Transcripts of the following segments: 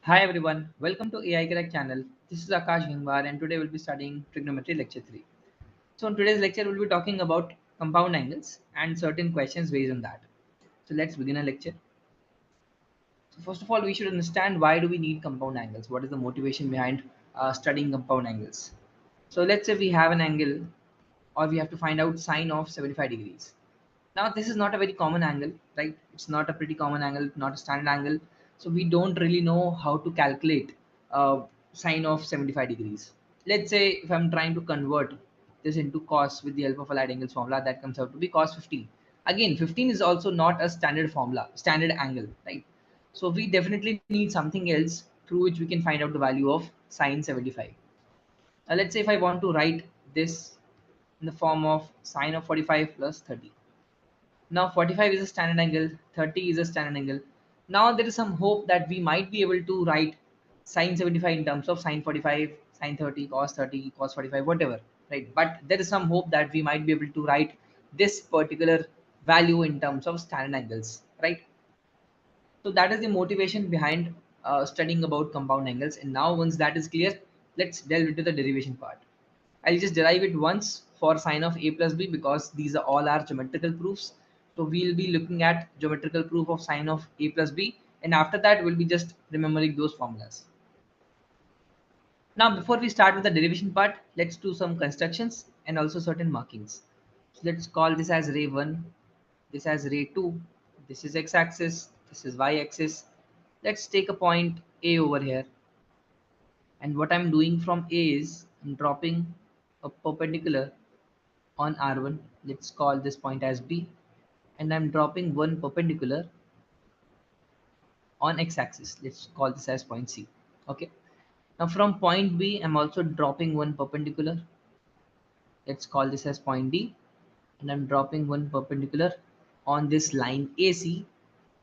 Hi everyone, welcome to AI Correct channel. This is Akash Gangwar and today we'll be studying Trigonometry Lecture 3. So in today's lecture we'll be talking about compound angles and certain questions based on that. So let's begin our lecture. So first of all we should understand why do we need compound angles? What is the motivation behind studying compound angles? So let's say we have an angle or we have to find out sine of 75 degrees. Now this is not a very common angle, right? It's not a pretty common angle, not a standard angle. So we don't really know how to calculate sine of 75 degrees. Let's say if I'm trying to convert this into cos with the help of a right angles formula, that comes out to be cos 15. Again, 15 is also not a standard formula, standard angle, right? So we definitely need something else through which we can find out the value of sine 75. Let's say if I want to write this in the form of sine of 45 plus 30. Now 45 is a standard angle, 30 is a standard angle. Now there is some hope that we might be able to write sine 75 in terms of sine 45, sine 30, cos 45, whatever, right? But there is some hope that we might be able to write this particular value in terms of standard angles, right? So that is the motivation behind studying about compound angles. And now once that is clear, let's delve into the derivation part. I'll just derive it once for sine of a plus b because these are all our geometrical proofs. So we'll be looking at geometrical proof of sine of a plus b, and after that we'll be just remembering those formulas. Now before we start with the derivation part, let's do some constructions and also certain markings. So let's call this as ray 1, this as ray 2, this is x-axis, this is y-axis. Let's take a point A over here, and what I'm doing from A is I'm dropping a perpendicular on R1. Let's call this point as B, and I'm dropping one perpendicular on x-axis. Let's call this as point C. Okay. Now from point B, I'm also dropping one perpendicular. Let's call this as point D, and I'm dropping one perpendicular on this line AC,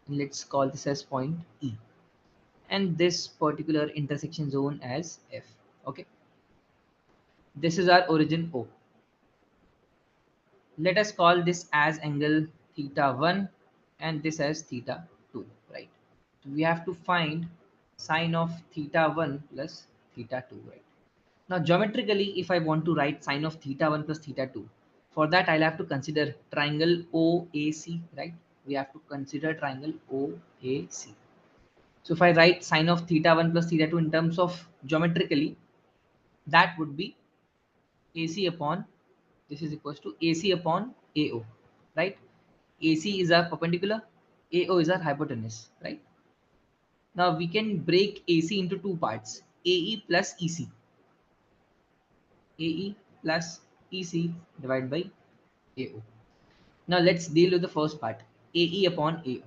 and let's call this as point E, and this particular intersection zone as F. Okay. This is our origin O. Let us call this as angle theta 1 and this as theta 2, right? So we have to find sine of theta 1 plus theta 2, right? Now geometrically, if I want to write sine of theta 1 plus theta 2, for that I'll have to consider triangle OAC, right? We have to consider triangle OAC. So if I write sine of theta 1 plus theta 2 in terms of geometrically, that would be AC upon, this is equals to AC upon AO, right? AC is our perpendicular, AO is our hypotenuse, right? Now we can break AC into two parts, AE plus EC. AE plus EC divided by AO. Now let's deal with the first part, AE upon AO.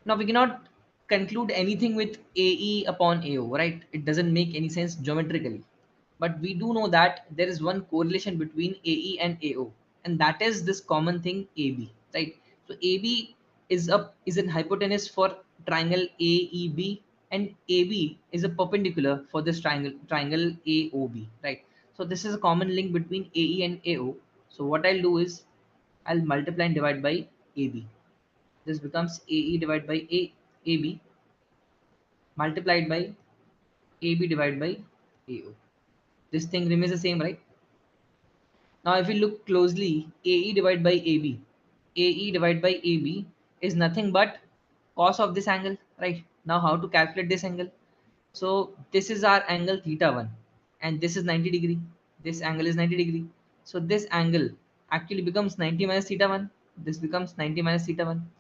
Now we cannot conclude anything with AE upon AO, right? It doesn't make any sense geometrically. But we do know that there is one correlation between AE and AO, and that is this common thing AB, right? So AB is an hypotenuse for triangle AEB, and AB is a perpendicular for this triangle AOB, right? So this is a common link between AE and AO. So what I'll do is I'll multiply and divide by AB. This becomes AE divided by AB multiplied by AB divided by AO. This thing remains the same, right? Now if we look closely, AE divided by AB, AE divided by AB is nothing but cos of this angle, right? Now how to calculate this angle? So this is our angle theta 1 and this is 90 degree. This angle is 90 degree. So this angle actually becomes 90 minus theta 1. This becomes 90 minus theta 1.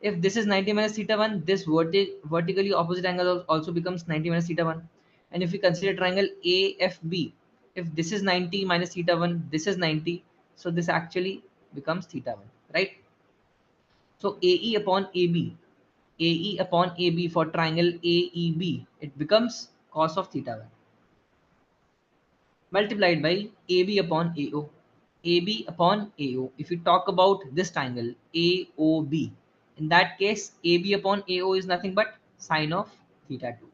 If this is 90 minus theta 1, this vertically opposite angle also becomes 90 minus theta 1. And if we consider triangle AFB, if this is 90 minus theta 1, this is 90. So this actually becomes theta 1, right? So AE upon AB, AE upon AB for triangle AEB, it becomes cos of theta 1 multiplied by AB upon AO. AB upon AO. If you talk about this triangle AOB, in that case AB upon AO is nothing but sine of theta 2.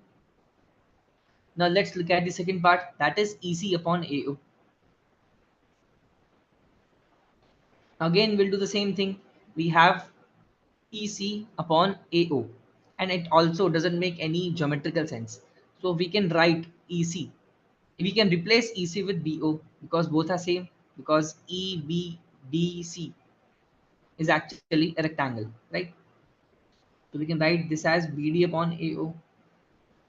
Now let's look at the second part, that is EC upon AO. Again we'll do the same thing. We have EC upon AO, and it also doesn't make any geometrical sense. So we can write EC. We can replace EC with BO because both are same, because EBDC is actually a rectangle, right? So we can write this as BD upon AO.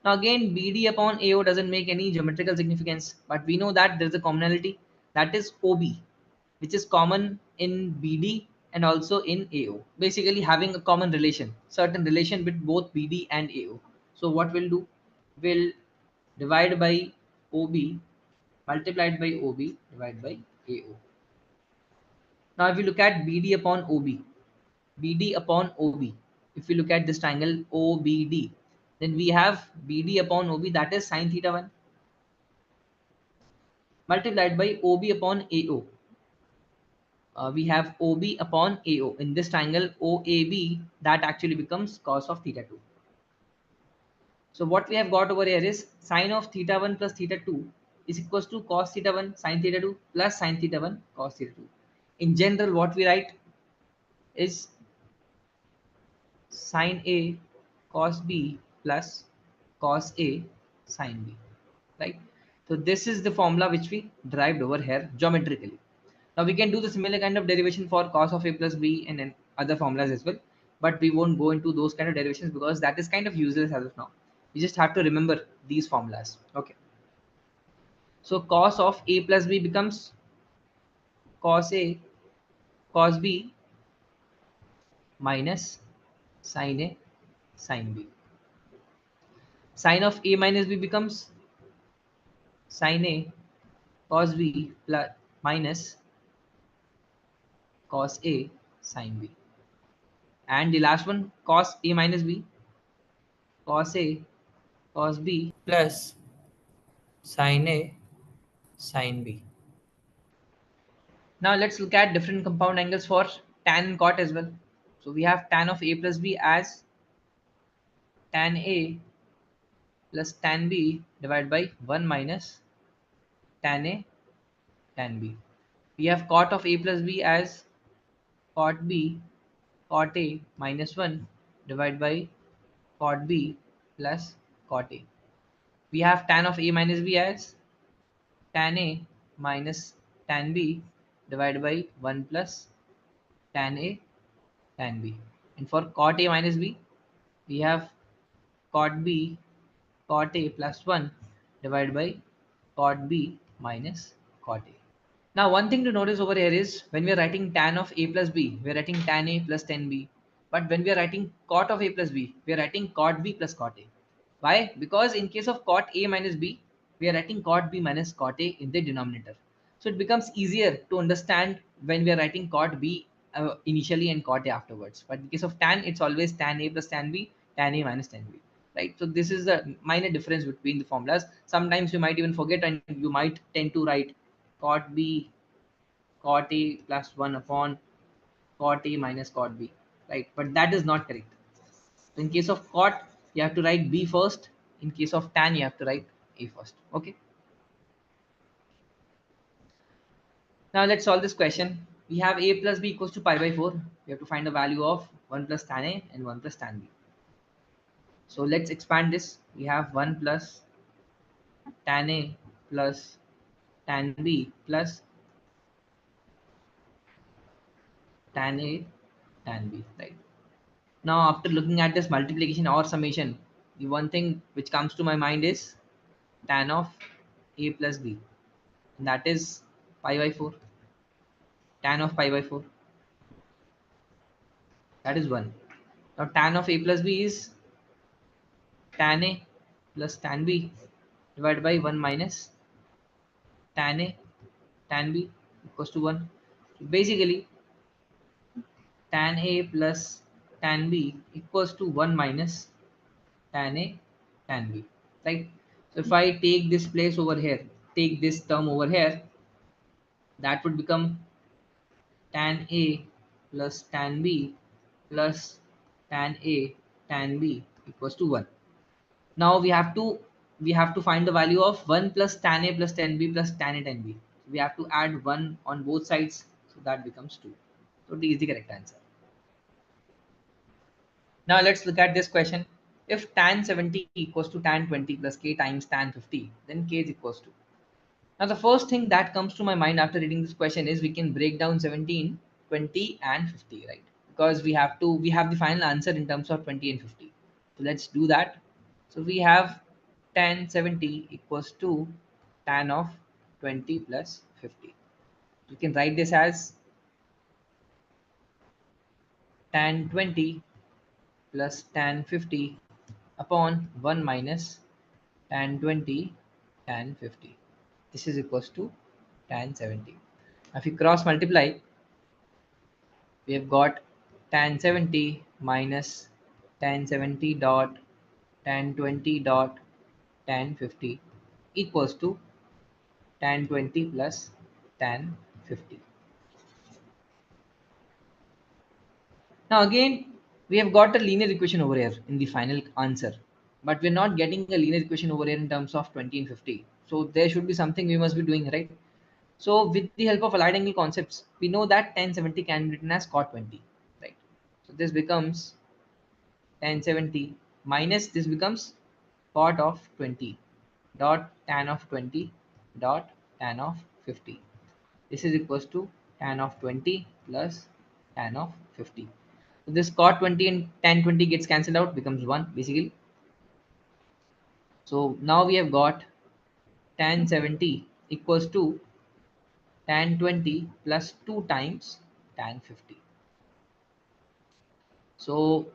Now again, BD upon AO doesn't make any geometrical significance, but we know that there's a commonality, that is OB, which is common in BD and also in AO. Basically having a common relation, certain relation with both BD and AO. So what we'll do, we'll divide by OB multiplied by OB divided by AO. Now if we look at BD upon OB, BD upon OB, if we look at this triangle OBD, then we have BD upon OB, that is sine theta 1, multiplied by OB upon AO. We have OB upon AO. In this triangle OAB, that actually becomes cos of theta 2. So what we have got over here is sine of theta 1 plus theta 2 is equals to cos theta 1 sine theta 2 plus sine theta 1 cos theta 2. In general, what we write is sine A cos B plus cos A sine B, right? So this is the formula which we derived over here geometrically. Now we can do the similar kind of derivation for cos of A plus B and then other formulas as well, but we won't go into those kind of derivations because that is kind of useless as of now. We just have to remember these formulas. Okay. So cos of A plus B becomes cos A cos B minus sin A sin B. Sin of A minus B becomes sin A cos B plus minus cos A sin B. And the last one, cos A minus B, cos A cos B plus sin A sin B. Now let's look at different compound angles for tan and cot as well. So we have tan of A plus B as tan A plus tan B divided by 1 minus tan A tan B. We have cot of A plus B as cot B cot A minus 1 divided by cot B plus cot A. We have tan of A minus B as tan A minus tan B divided by 1 plus tan A tan B. And for cot A minus B, we have cot B cot A plus 1 divided by cot B minus cot A. Now one thing to notice over here is when we are writing tan of A plus B, we are writing tan A plus tan B. But when we are writing cot of A plus B, we are writing cot B plus cot A. Why? Because in case of cot A minus B, we are writing cot B minus cot A in the denominator. So it becomes easier to understand when we are writing cot B initially and cot A afterwards. But in case of tan, it's always tan A plus tan B, tan A minus tan B. Right? So this is the minor difference between the formulas. Sometimes you might even forget and you might tend to write cot B cot A plus 1 upon cot A minus cot B, right? But that is not correct. So in case of cot, you have to write B first. In case of tan, you have to write A first. Okay. Now let's solve this question. We have A plus B equals to pi by 4. We have to find the value of 1 plus tan A and 1 plus tan B. So let's expand this. We have 1 plus tan A plus tan B plus tan A tan B, right? Now, after looking at this multiplication or summation, the one thing which comes to my mind is tan of A plus B. And that is pi by 4. Tan of pi by 4. That is 1. Now, tan of A plus B is tan A plus tan B divided by 1 minus tan A tan B equals to 1. So basically, tan A plus tan B equals to 1 minus tan A tan B, right? So if I take this place over here, take this term over here, that would become tan A plus tan B plus tan A tan B equals to 1. Now we have to find the value of 1 plus tan A plus tan B plus tan A tan B. We have to add 1 on both sides, so that becomes 2. So D is the correct answer. Now let's look at this question. If tan 70 equals to tan 20 plus k times tan 50, then k is equals to. Now the first thing that comes to my mind after reading this question is we can break down 17, 20 and 50, right? Because we have the final answer in terms of 20 and 50. So let's do that. So we have tan 70 equals to tan of 20 plus 50. We can write this as tan 20 plus tan 50 upon 1 minus tan 20 tan 50. This is equals to tan 70. Now if we cross multiply, we have got tan 70 minus tan 70 dot tan 20 dot tan 50 equals to tan 20 plus tan 50. Now again, we have got a linear equation over here in the final answer, but we're not getting a linear equation over here in terms of 20 and 50. So there should be something we must be doing, right? So with the help of allied angle concepts, we know that tan 70 can be written as cot 20, right? So this becomes tan 70 minus this becomes cot of 20 dot tan of 20 dot tan of 50. This is equals to tan of 20 plus tan of 50. So this cot 20 and tan 20 gets cancelled out, becomes 1 basically. So now we have got tan 70 equals to tan 20 plus 2 times tan 50. So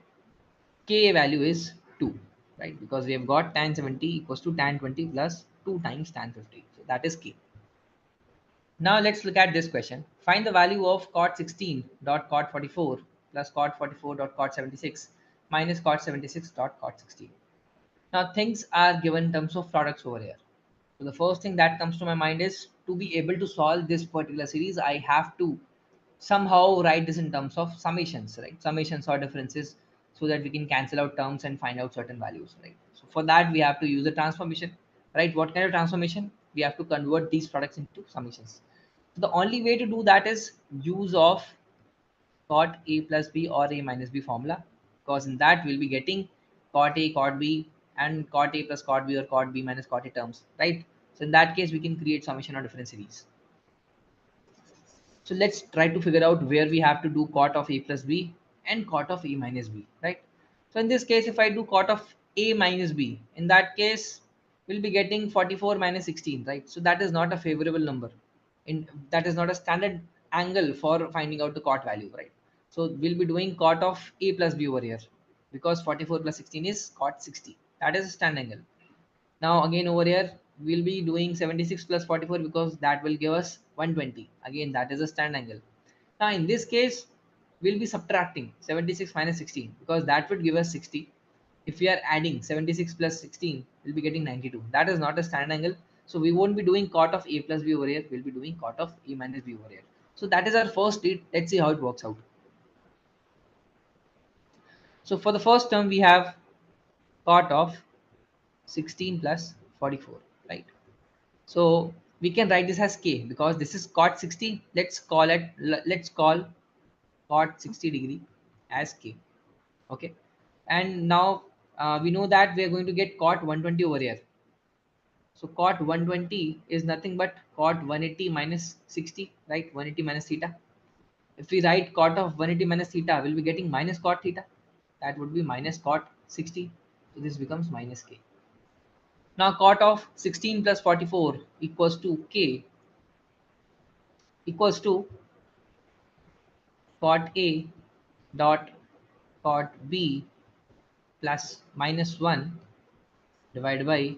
K value is 2, right? Because we have got tan 70 equals to tan 20 plus 2 times tan 50. So that is K. Now let's look at this question. Find the value of cot 16 dot cot 44 plus cot 44 dot cot 76 minus cot 76 dot cot 16. Now things are given in terms of products over here. So the first thing that comes to my mind is to be able to solve this particular series, I have to somehow write this in terms of summations, right? Summations or differences so that we can cancel out terms and find out certain values, right? So for that we have to use a transformation, right? What kind of transformation? We have to convert these products into summations. So the only way to do that is use of cot A plus B or A minus B formula, because in that we'll be getting cot A, cot B, and cot A plus cot B or cot B minus cot A terms, right? So in that case, we can create summation or difference series. So let's try to figure out where we have to do cot of A plus B and cot of A minus B, right? So in this case, if I do cot of A minus B, in that case, we'll be getting 44 minus 16, right? So that is not a favorable number. That is not a standard angle for finding out the cot value, right? So we'll be doing cot of A plus B over here because 44 plus 16 is cot 60. That is a standard angle. Now again over here we'll be doing 76 plus 44 because that will give us 120. Again that is a stand angle. Now in this case we'll be subtracting 76 minus 16 because that would give us 60. If we are adding 76 plus 16 we'll be getting 92. That is not a stand angle. So we won't be doing cot of A plus B over here. We'll be doing cot of A minus B over here. So that is our first lead. Let's see how it works out. So for the first term we have cot of 16 plus 44, right? So we can write this as k because this is cot 60. Let's call cot 60 degree as k. Okay. And now we know that we are going to get cot 120 over here. So cot 120 is nothing but cot 180 minus 60, right? 180 minus theta. If we write cot of 180 minus theta, we'll be getting minus cot theta. That would be minus cot 60. So this becomes minus k. Now cot of 16 plus 44 equals to k equals to cot A dot cot B plus minus 1 divided by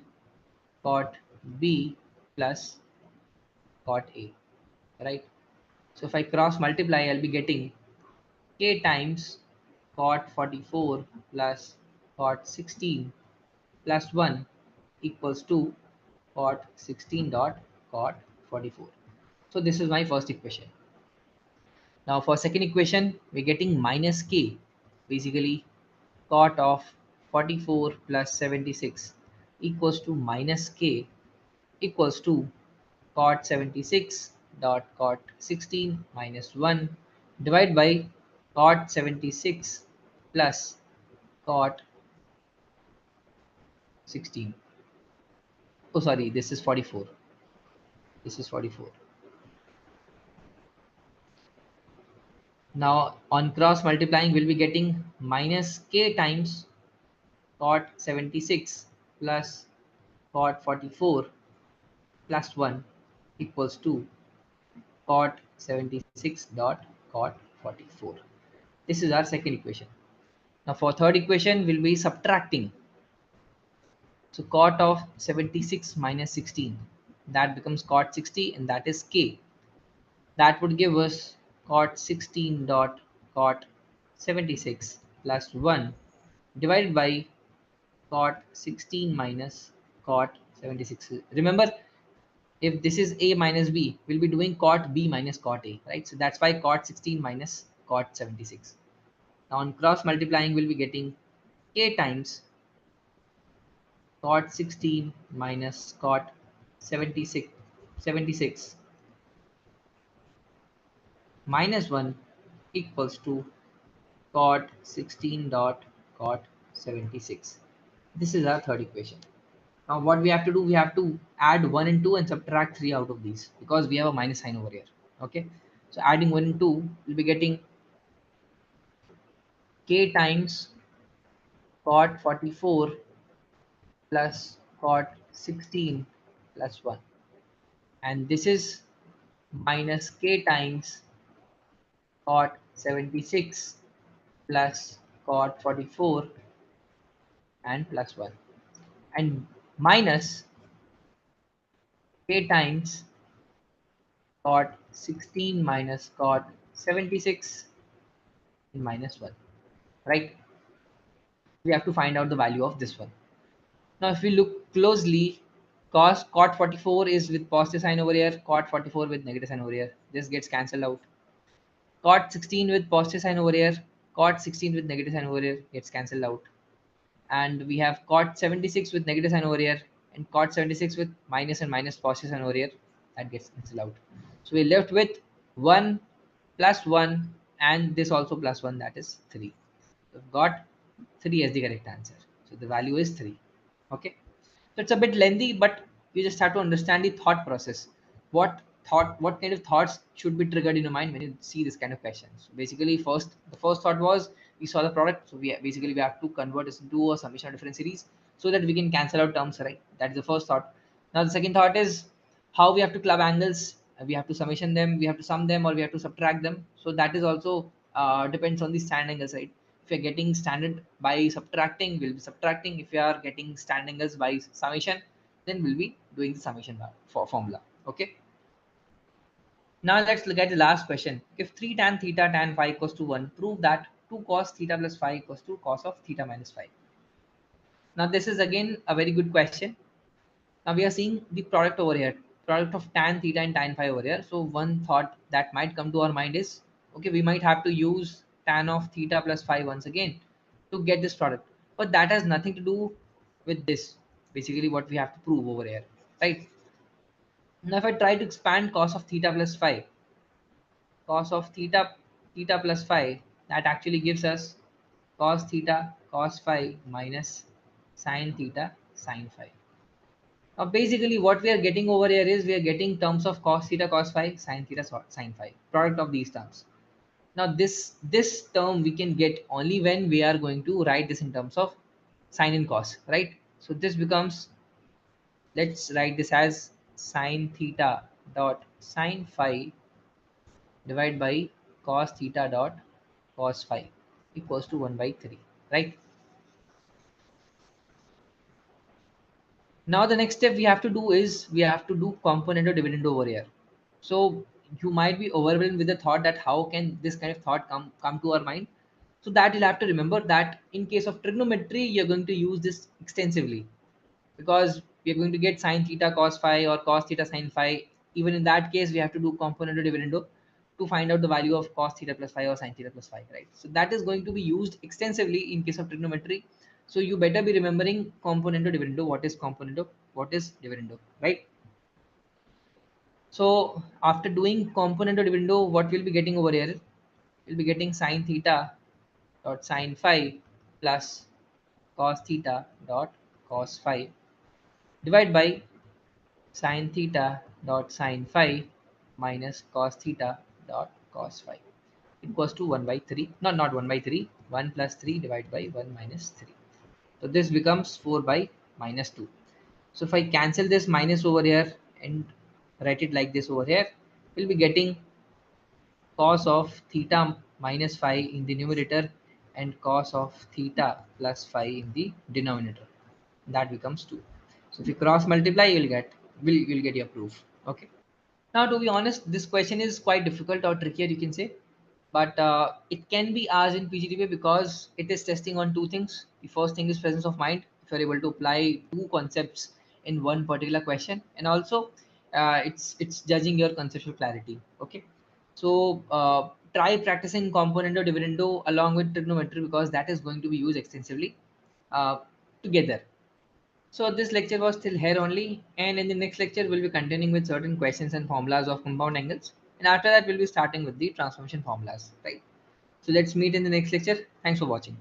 cot B plus cot A, right? So if I cross multiply, I'll be getting k times cot 44 plus cot 16 plus 1 equals to cot 16 dot cot 44. So this is my first equation. Now for second equation, we're getting minus k, basically cot of 44 plus 76 equals to minus k equals to cot 76 dot cot 16 minus 1 divided by cot 76 plus cot 16. Oh, sorry, this is 44. This is 44. Now on cross multiplying, we'll be getting minus k times cot 76 plus cot 44 plus 1 equals to cot 76 dot cot 44. This is our second equation. Now for third equation, we'll be subtracting. So cot of 76 minus 16, that becomes cot 60 and that is k. That would give us cot 16 dot cot 76 plus 1 divided by cot 16 minus cot 76. Remember, if this is a minus b, we'll be doing cot b minus cot a, right? So that's why cot 16 minus cot 76. Now on cross multiplying, we'll be getting k times cot 16 minus cot 76 minus 1 equals to cot 16 dot cot 76. This is our third equation. Now what we have to do, we have to add 1 and 2 and subtract 3 out of these because we have a minus sign over here. Okay, so adding 1 and 2, we'll be getting k times cot 44 plus cot 16 plus 1, and this is minus k times cot 76 plus cot 44 and plus 1, and minus k times cot 16 minus cot 76 and minus 1, right? We have to find out the value of this one. Now if we look closely, cot 44 is with positive sign over here, cot 44 with negative sign over here. This gets cancelled out. Cot 16 with positive sign over here, cot 16 with negative sign over here gets cancelled out. And we have cot 76 with negative sign over here and cot 76 with minus and minus positive sign over here, that gets cancelled out. So we're left with 1 plus 1 and this also plus 1, that is 3. So we've got 3 as the correct answer. So the value is 3. Okay, so it's a bit lengthy, but you just have to understand the thought process. What kind of thoughts should be triggered in your mind when you see this kind of questions? Basically, the first thought was we saw the product, so we have to convert this into a summation of different series so that we can cancel out terms, right? That is the first thought. Now the second thought is how we have to club angles. We have to summation them, we have to sum them, or we have to subtract them. So that is also depends on the stand angles, right? If you're getting standard by subtracting, we'll be subtracting. If you are getting stand angles by summation, then we'll be doing the summation for formula. Okay. Now let's look at the last question. If 3 tan theta tan phi equals to 1, prove that 2 cos theta plus phi equals to cos of theta minus phi. Now this is again a very good question. Now we are seeing the product over here, product of tan theta and tan phi over here. So one thought that might come to our mind is, okay, we might have to use tan of theta plus phi once again to get this product. But that has nothing to do with this. Basically what we have to prove over here, right? Now if I try to expand cos of theta plus phi, cos of theta plus phi, that actually gives us cos theta cos phi minus sin theta sin phi. Now, basically, what we are getting over here is we are getting terms of cos theta cos phi, sin theta sin phi, product of these terms. Now, this term we can get only when we are going to write this in terms of sin and cos, right? So this becomes, let's write this as sin theta dot sin phi divided by cos theta dot cos phi equals to 1 by 3, right? Now the next step we have to do is we have to do component or dividend over here. So you might be overwhelmed with the thought that how can this kind of thought come to our mind. So that you'll have to remember that in case of trigonometry, you're going to use this extensively because we're going to get sine theta cos phi or cos theta sin phi. Even in that case, we have to do component or dividendo to find out the value of cos theta plus phi or sin theta plus phi, right? So that is going to be used extensively in case of trigonometry. So you better be remembering component or dividendo, what is component, what is dividendo, right? So after doing component or dividendo, what we'll be getting over here? We'll be getting sine theta dot sin phi plus cos theta dot cos phi divided by sin theta dot sin phi minus cos theta dot cos phi equals to 1 by 3. Not 1 by 3. 1 plus 3 divided by 1 minus 3. So this becomes 4 by minus 2. So if I cancel this minus over here and write it like this over here, we'll be getting cos of theta minus phi in the numerator and cos of theta plus phi in the denominator. That becomes 2. So if you cross multiply, you'll get your proof. Okay. Now, to be honest, this question is quite difficult or trickier, you can say, but it can be asked in PGDBA because it is testing on two things. The first thing is presence of mind. If you're able to apply two concepts in one particular question, and also it's judging your conceptual clarity. Okay, so try practicing componendo dividendo along with trigonometry because that is going to be used extensively uh, together. So this lecture was till here only, and in the next lecture we'll be continuing with certain questions and formulas of compound angles, and after that we'll be starting with the transformation formulas, right? So let's meet in the next lecture. Thanks for watching.